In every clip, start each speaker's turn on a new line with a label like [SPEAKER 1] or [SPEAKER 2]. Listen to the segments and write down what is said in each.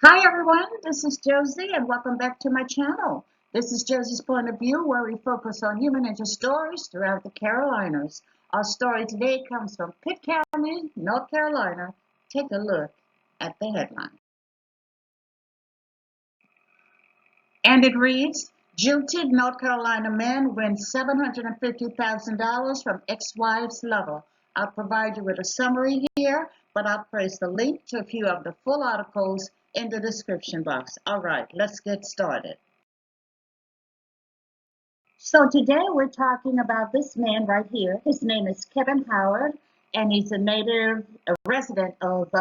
[SPEAKER 1] Hi everyone, this is Josie and welcome back to my channel. This is Josie's Point of View where we focus on human interest stories throughout the Carolinas. Our story today comes from Pitt County, North Carolina. Take a look at the headline. And it reads, Jilted North Carolina man wins $750,000 from ex-wife's lover. I'll provide you with a summary here, but I'll place the link to a few of the full articles in the description box. All right, let's get started. So today we're talking about this man right here. His name is Kevin Howard, and he's a resident of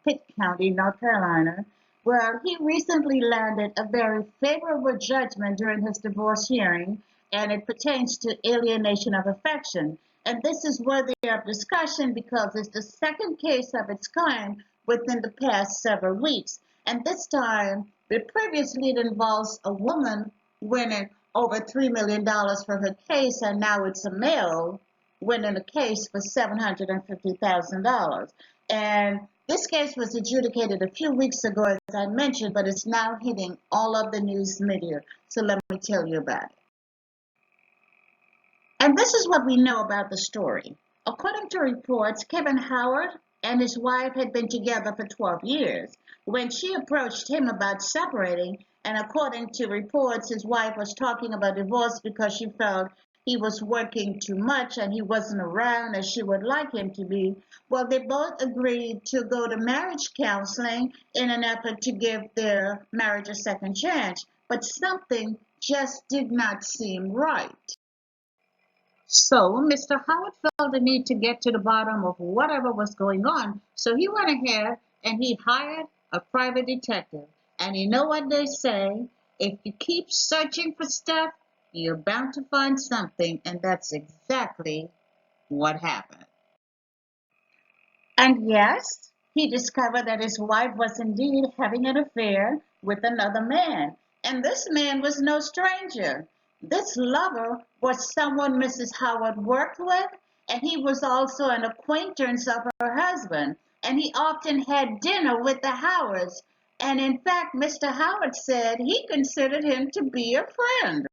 [SPEAKER 1] Pitt County, North Carolina, where he recently landed a very favorable judgment during his divorce hearing, and it pertains to alienation of affection. And this is worthy of discussion because it's the second case of its kind within the past several weeks. And this time, the previous lead involves a woman winning over $3 million for her case, and now it's a male winning a case for $750,000. And this case was adjudicated a few weeks ago, as I mentioned, but it's now hitting all of the news media. So let me tell you about it. And this is what we know about the story. According to reports, Kevin Howard and his wife had been together for 12 years. When she approached him about separating, and according to reports, his wife was talking about divorce because she felt he was working too much and he wasn't around as she would like him to be. Well, they both agreed to go to marriage counseling in an effort to give their marriage a second chance. But something just did not seem right. So Mr. Howard felt the need to get to the bottom of whatever was going on. So he went ahead and he hired a private detective. And you know what they say? If you keep searching for stuff, you're bound to find something. And that's exactly what happened. And yes, he discovered that his wife was indeed having an affair with another man. And this man was no stranger. This lover was someone Mrs. Howard worked with, and he was also an acquaintance of her husband. And he often had dinner with the Howards. And in fact, Mr. Howard said he considered him to be a friend.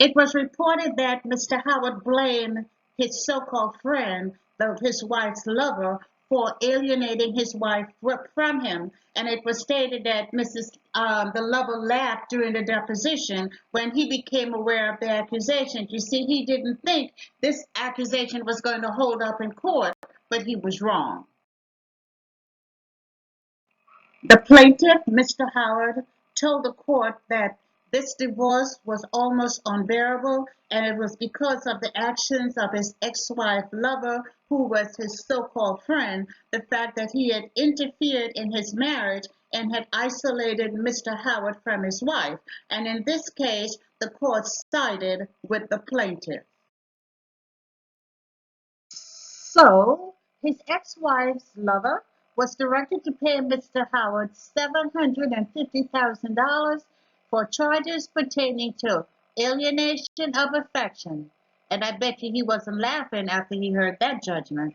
[SPEAKER 1] It was reported that Mr. Howard blamed his so-called friend, his wife's lover, for alienating his wife from him. And it was stated that the lover laughed during the deposition when he became aware of the accusation. You see, he didn't think this accusation was going to hold up in court, but he was wrong. The plaintiff, Mr. Howard, told the court that this divorce was almost unbearable, and it was because of the actions of his ex-wife lover, who was his so-called friend, the fact that he had interfered in his marriage and had isolated Mr. Howard from his wife. And in this case, the court sided with the plaintiff. So, his ex-wife's lover was directed to pay Mr. Howard $750,000 for charges pertaining to alienation of affection. And I bet you he wasn't laughing after he heard that judgment.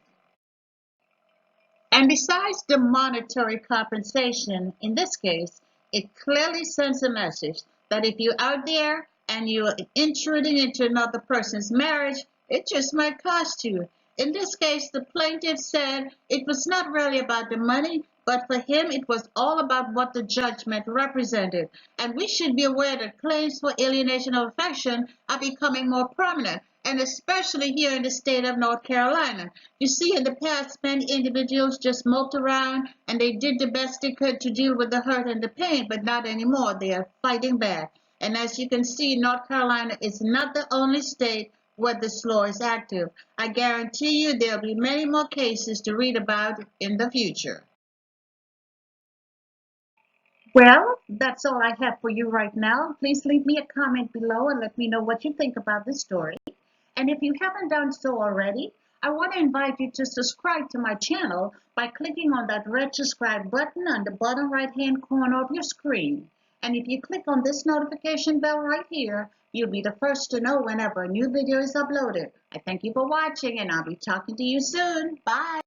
[SPEAKER 1] And besides the monetary compensation, in this case, it clearly sends a message that if you're out there and you're intruding into another person's marriage, it just might cost you. In this case, the plaintiff said it was not really about the money, but for him, it was all about what the judgment represented. And we should be aware that claims for alienation of affection are becoming more prominent, and especially here in the state of North Carolina. You see, in the past, many individuals just moped around and they did the best they could to deal with the hurt and the pain, but not anymore. They are fighting back. And as you can see, North Carolina is not the only state where this law is active. I guarantee you there'll be many more cases to read about in the future. Well, that's all I have for you right now. Please leave me a comment below and let me know what you think about this story. And if you haven't done so already, I want to invite you to subscribe to my channel by clicking on that red subscribe button on the bottom right-hand corner of your screen. And if you click on this notification bell right here, you'll be the first to know whenever a new video is uploaded. I thank you for watching, and I'll be talking to you soon. Bye.